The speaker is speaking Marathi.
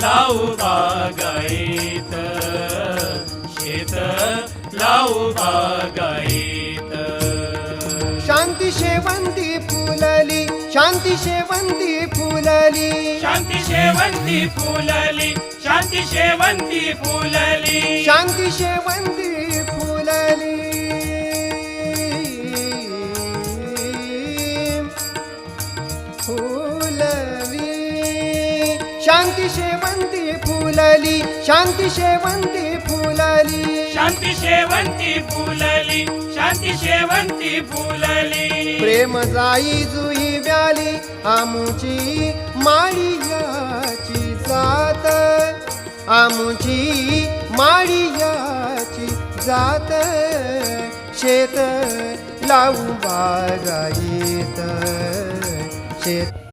लावू बागायत, शेत लावू बागायत. शांती शेवंती फुलली, शांती शेवंती फुलली, शांती शेवंती फुलली, शांती शेवंती फुलली, शांती शेवंती फुलली. फुलली शांती शेवंती फुलली, शांती शेवंती फुलली, शांती शेवंती फुलली, शांती शेवंती फुलली. प्रेम जाई जुई व्याली आमुची माळियाची जात, आमुची माळियाची जात. शेत लावू बागायत, शेत